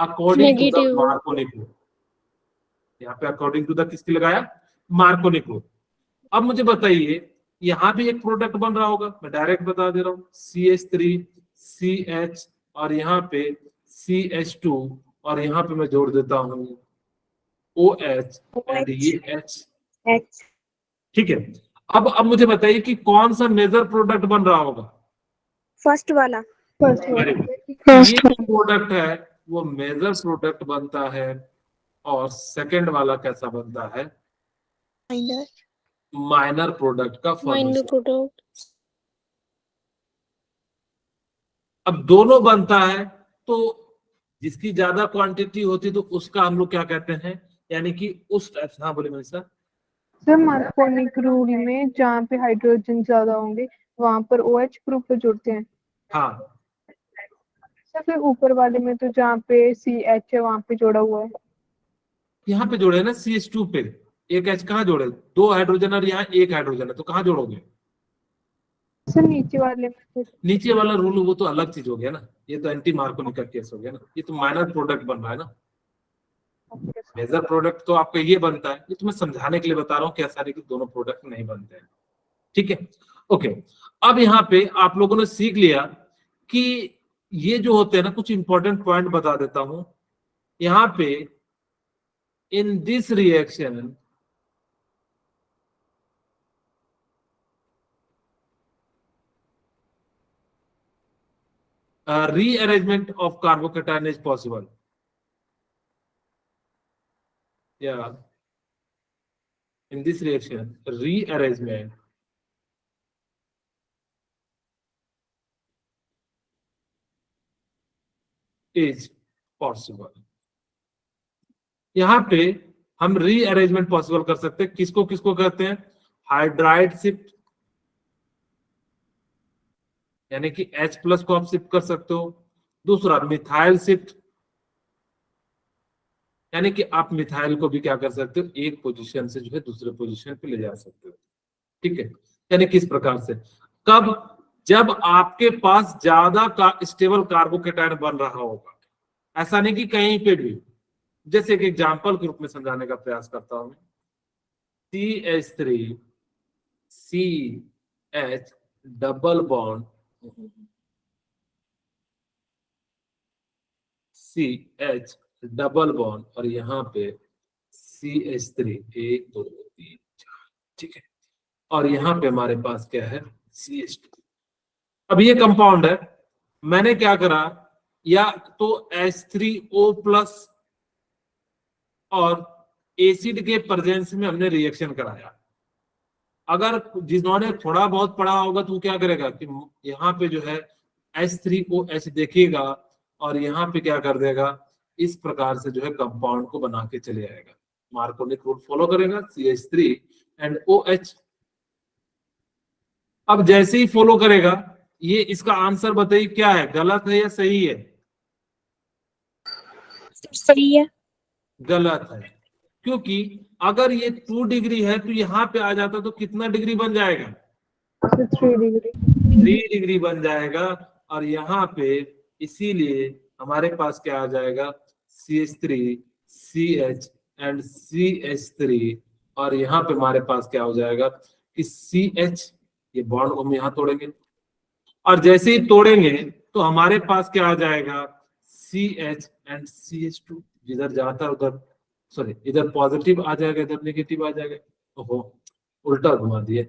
according to the Markovnikov rule. यहाँ पे अकॉर्डिंग टू द किसकी लगाया, मार्कोनिक रूल। अब मुझे बताइए, यहाँ भी एक प्रोडक्ट बन रहा होगा, मैं डायरेक्ट बता दे रहा हूँ, CH3 CH और यहाँ पे CH2 और यहाँ पे मैं जोड़ देता हूँ OH एंड ये H। H ठीक है, अब मुझे बताइए कि कौन सा मेजर प्रोडक्ट बन रहा होगा। फर्स्ट वाला फर्स्ट अरे, वन ये जो प्रोडक्ट है वो मेजर प्रोडक्ट बनता है, और सेकंड वाला कैसा बनता है, माइनर प्रोडक्ट का फॉर्मेशन। प्रोडक्ट अब दोनों बनता है तो जिसकी ज्यादा क्वांटिटी होती तो उसका हम लोग क्या कहते हैं, यानी कि उस टाइप। हाँ बोले मनीषा। सर मार्कोनिक रूल में जहाँ पे हाइड्रोजन ज्यादा होंगे वहां पर OH ग्रुप पे जुड़ते हैं। हाँ, सर फिर ऊपर वाले में तो जहाँ पे CH है वहां पे जोड़ा हुआ है। यहाँ पे जोड़े ना CH2 पे, एक H कहाँ जोड़े, दो हाइड्रोजन और यहाँ एक हाइड्रोजन है, तो कहाँ जोड़ोगे। सर नीचे वाले में तो नीचे वाला रूल वो तो अलग चीज हो गया ना, ये तो एंटी मार्कोनिक का केस हो गया ना, ये तो माइनर प्रोडक्ट बन रहा है ना। मेजर प्रोडक्ट तो आपका ये बनता है, ये तो मैं समझाने के लिए बता रहा हूँ कि ऐसा नहीं कि दोनों प्रोडक्ट नहीं बनते हैं। ठीक है, ओके। अब यहाँ पे आप लोगों ने सीख लिया कि ये जो होते हैं ना, कुछ इंपॉर्टेंट पॉइंट बता देता हूं यहाँ पे। In this reaction rearrangement of carbocation is possible. Yeah, in this reaction rearrangement is possible. यहाँ पे हम रीअरेंजमेंट पॉसिबल कर सकते हैं, किसको किसको कहते हैं, हाइड्राइड शिफ्ट, यानी कि H+ को आप शिफ्ट कर सकते हो। दूसरा मिथाइल शिफ्ट, यानी कि आप मिथाइल को भी क्या कर सकते हो, एक पोजीशन से जो है दूसरे पोजीशन पे ले जा सकते हो। ठीक है, यानी किस प्रकार से, कब, जब आपके पास ज्यादा स्टेबल कार्बोकेटायन बन रहा होगा। ऐसा नहीं कि कहीं पे भी, जैसे एक एग्जांपल के रूप में समझाने का प्रयास करता हूं। CH3 CH double bond CH double bond और यहाँ पे CH3 1 2 3 4। ठीक है, और यहाँ पे हमारे पास क्या है, CH2। अब ये कंपाउंड है, मैंने क्या करा, या तो H3O+ और एसिड के प्रेजेंस में हमने रिएक्शन कराया। अगर जिन्होंने थोड़ा बहुत पढ़ा होगा तो क्या करेगा कि यहाँ पे जो है H3OH देखिएगा और यहाँ पे क्या कर देगा, इस प्रकार से जो है कंपाउंड को बना के चले आएगा, मार्कोनिक रूल फॉलो करेगा, CH3 एंड OH। अब जैसे ही फॉलो करेगा, ये इसका आंसर बताइए क्या है, गलत है या सही है। सही है। गलत है, क्योंकि अगर ये 2 डिग्री है तो यहाँ पे आ जाता तो कितना डिग्री बन जाएगा, 3 डिग्री 3 डिग्री बन जाएगा। और यहाँ पे इसीलिए हमारे पास क्या आ जाएगा, CH3 CH एंड CH3, और यहाँ पे हमारे पास क्या हो जाएगा कि CH, ये बॉन्ड को हम यहाँ तोड़ेंगे, और जैसे ही तोड़ेंगे तो हमारे पास क्या आ जाएगा, CH एंड CH2। जिधर जाता है उधर, सॉरी इधर पॉजिटिव आ जाएगा, इधर नेगेटिव आ जाएगा। ओहो, उल्टा घुमा दिए,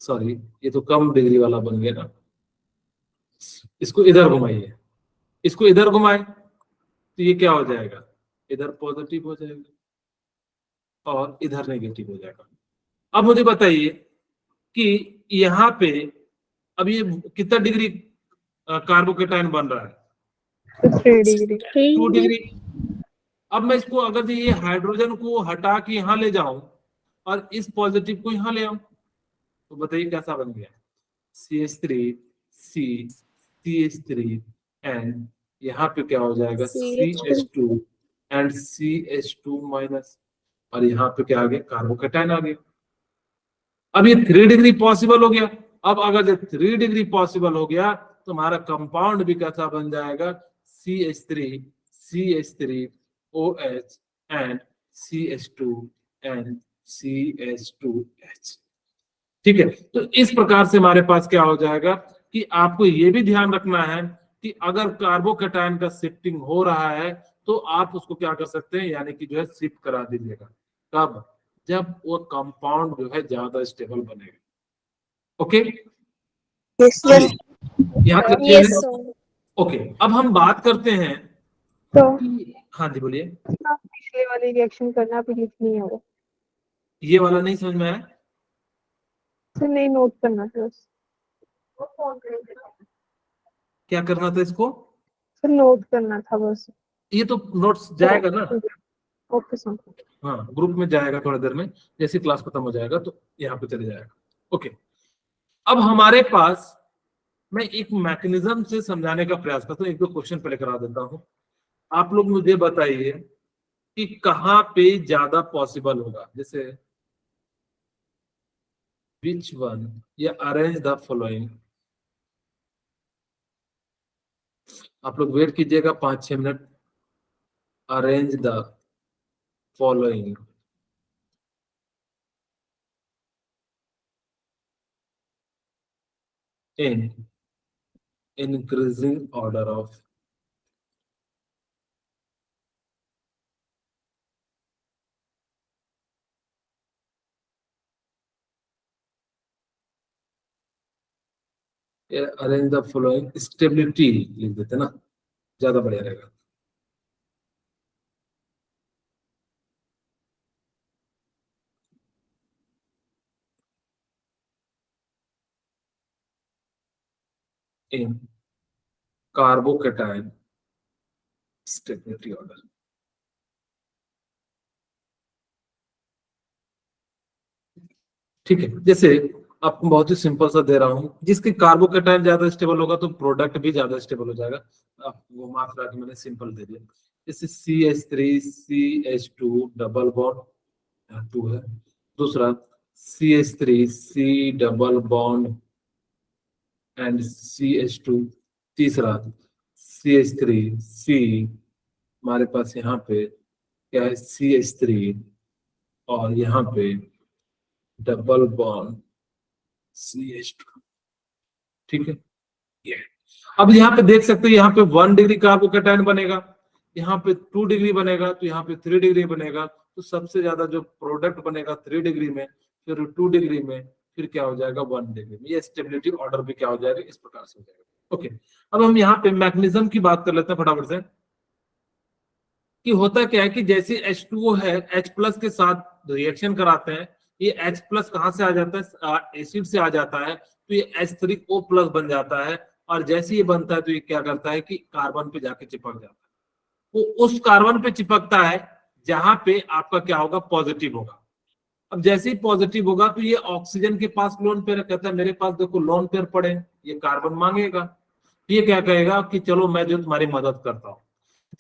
सॉरी ये तो कम डिग्री वाला बन गया ना। इसको इधर घुमाइए, इसको इधर घुमाए तो ये क्या हो जाएगा, इधर पॉजिटिव हो जाएगा और इधर नेगेटिव हो जाएगा। अब मुझे बताइए कि यहाँ पे अब ये कितना डिग्री कार्बोकेटायन बन रहा है, 3 डिग्री 2 डिग्री। अब मैं इसको अगर ये हाइड्रोजन को हटा के यहाँ ले जाऊं और इस पॉजिटिव को यहाँ ले आऊं तो बताइए कैसा बन गया, CH3 CH3 एंड यहाँ पे क्या हो जाएगा, CH2 एंड CH2-, और यहाँ पे क्या आ गया, कार्बोकेटायन आ गया। अब ये 3 डिग्री पॉसिबल हो गया। अब अगर जब 3 डिग्री पॉसिबल हो गया तो हमारा कंपाउंड भी कैसा बन जाएगा, CH3 CH3OH and CH2 and CH2H। ठीक है, तो इस प्रकार से हमारे पास क्या हो जाएगा कि आपको ये भी ध्यान रखना है कि अगर कार्बोकैटायन का शिफ्टिंग हो रहा है तो आप उसको क्या कर सकते हैं, यानी कि जो है शिफ्ट करा दीजिएगा। कब? जब वो कंपाउंड जो है ज्यादा स्टेबल बनेगा। ओके, यस यहाँ तक क्लियर यस है? ओके, अब हम बात करते हैं तो हाँ जी बोलिए। पिछले वाली रिएक्शन करना प्लीज नहीं होगा, ये वाला नहीं समझ में आया? तो नहीं नोट करना था बस, क्या करना था इसको? तो नोट करना था बस। ये तो नोट्स जाएगा ना, ओके सर। हाँ ग्रुप में जाएगा थोड़ी देर में, जैसे क्लास खत्म हो जाएगा तो यहाँ पे चले जाएगा। ओके, अब हमारे पास मैं एक मैकेनिज्म से समझाने का प्रयास करता हूँ, एक दो क्वेश्चन पहले करा देता हूँ। आप लोग मुझे बताइए कि कहाँ पे ज्यादा पॉसिबल होगा, जैसे विच वन या अरेंज द फॉलोइंग। आप लोग वेट कीजिएगा 5-6 minute. Arrange the following in increasing order of arrange the following stability लिख देते ना, ज्यादा बढ़िया रहेगा। इन कार्बोकैटायन स्टेबिलिटी ऑर्डर। ठीक है, जैसे आपको बहुत ही सिंपल सा दे रहा हूं, जिसके कार्बोकैटायन ज्यादा स्टेबल होगा तो प्रोडक्ट भी ज्यादा स्टेबल हो जाएगा। आपको माफ करा के मैंने सिंपल दे दिया। जैसे CH3CH2 डबल बॉन्ड 2 है, दूसरा CH3C double bond and CH2, तीसरा CH3C, हमारे पास यहाँ पे क्या है CH3 और यहाँ पे डबल बॉन्ड CH2। ठीक है, ये अब यहाँ पे देख सकते हो, यहाँ पे 1 डिग्री कार्बोकैटायन बनेगा, यहाँ पे 2 डिग्री बनेगा, तो यहाँ पे 3 डिग्री बनेगा। तो सबसे ज्यादा जो प्रोडक्ट बनेगा 3 डिग्री में, फिर 2 डिग्री में, फिर क्या हो जाएगा 1 डिग्री में। ये स्टेबिलिटी ऑर्डर भी क्या हो जाएगा, इस प्रकार से हो जाएगा। ओके, अब हम यहाँ पे मैग्नीशियम की बात कर लेते हैं फटाफट से, कि होता क्या है कि जैसे H2O है, H+ के साथ रिएक्शन कराते हैं, ये H+ कहाँ से आ जाता है, एसिड से आ जाता है, तो ये H3O+ बन जाता है। और जैसे ये बनता है तो ये क्या करता है कि कार्बन पे जाके चिपक जाता है। वो उस कार्बन पे चिपकता है जहां पे आपका क्या होगा, पॉजिटिव होगा। अब जैसे ही पॉजिटिव होगा तो ये ऑक्सीजन के पास लोन पेयर कहता है, मेरे पास देखो लोन पेयर पड़े, ये कार्बन मांगेगा। ये क्या कहेगा कि चलो मैं जो तुम्हारी मदद करता हूँ।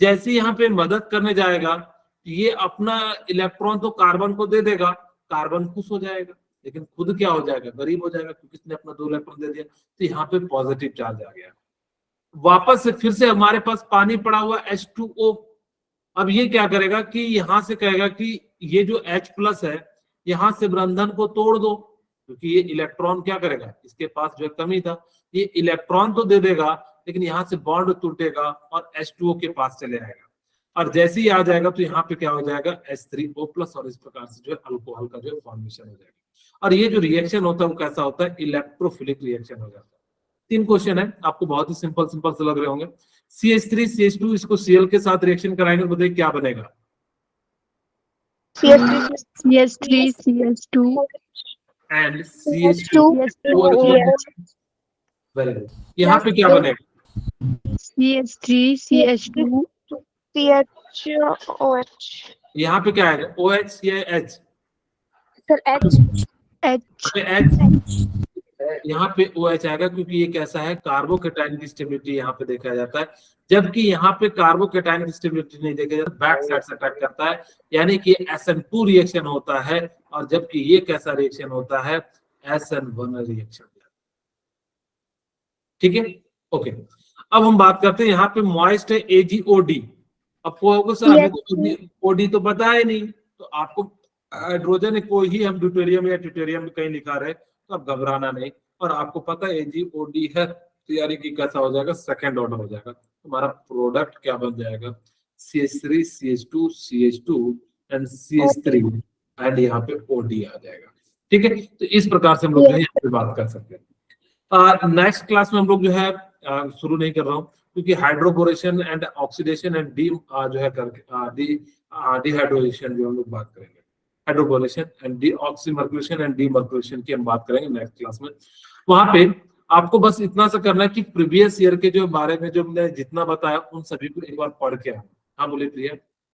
जैसे यहाँ पे मदद करने जाएगा, ये अपना इलेक्ट्रॉन तो कार्बन को दे देगा, कार्बन खुश हो जाएगा, लेकिन खुद क्या हो जाएगा, गरीब हो जाएगा, क्योंकि इसने अपना 2 इलेक्ट्रॉन दे दिया। तो यहाँ पे पॉजिटिव चार्ज आ गया। वापस से फिर से हमारे पास पानी पड़ा हुआ H2O। अब ये क्या करेगा कि यहां से कहेगा कि ये जो H+ है, यहां से बंधन को तोड़ दो, क्योंकि ये इलेक्ट्रॉन क्या करेगा, इसके पास जो है कमी था, ये इलेक्ट्रॉन तो दे देगा, लेकिन यहाँ से बॉन्ड टूटेगा और H2O के पास चले आएगा। और जैसे ही आ जाएगा तो यहाँ पे क्या हो जाएगा, H3O+, और इस प्रकार से जो है अल्कोहल का जो फॉर्मेशन हो जाएगा। और ये जो रिएक्शन होता है वो कैसा होता है, इलेक्ट्रोफिलिक रिएक्शन हो जाता है। 3 क्वेश्चन है, आपको बहुत ही सिंपल सिंपल से लग रहे होंगे। CH3CH2 इसको Cl के साथ रिएक्शन कराएंगे तो बताइए क्या बनेगा। CH3CH2 and CH2। Very good, यहाँ पे क्या बनेगा, CH3CH2 CHOH यहाँ पे क्या आएगा, OH या H? सर H H यहाँ पे OH आएगा, क्योंकि ये कैसा है, कार्बोकैटायन की स्टेबिलिटी यहाँ पे देखा जाता है, जबकि यहाँ पे कार्बोकैटायन की स्टेबिलिटी नहीं देखा जाता, बैक साइड से अटैक करता है, यानी कि SN2 रिएक्शन होता है, और जबकि ये कैसा रिएक्शन होता है, SN1 रिएक्शन। ठीक है, ओके। अब हम बात करते हैं, यहाँ पे मॉइस्ट है AgOD। आपको सर हमें तो OD तो पता है नहीं, तो आपको हाइड्रोजन को ही हम ड्यूटेरियम या ट्यूटेरियम में कहीं लिखा रहे तो आप घबराना नहीं, और आपको पता है AgOD है तो यानी कि कैसा हो जाएगा, सेकंड ऑर्डर हो जाएगा। हमारा प्रोडक्ट क्या बन जाएगा, CH3 CH2 CH2 and CH3 and यहाँ पे OD आ जाएगा। ठीक है, तो इस प्रकार से हम लोग जो है यहाँ पे बात कर सकते हैं। नेक्स्ट क्लास में हम लोग जो है शुरू नहीं कर रहा हूँ, क्योंकि hydroboration and oxidation and D जो है करके डिहाइड्रोजेशन जो हम लोग बात करेंगे, हाइड्रोबोरेशन एंड डीऑक्सीमर्कुलेशन एंड डीमर्कुलेशन की हम बात करेंगे नेक्स्ट क्लास में। वहां पे आपको बस इतना सा करना है कि प्रीवियस ईयर के जो बारे में जो मैंने जितना बताया उन सभी को एक बार पढ़ के आना। हाँ बोलिए प्रिया।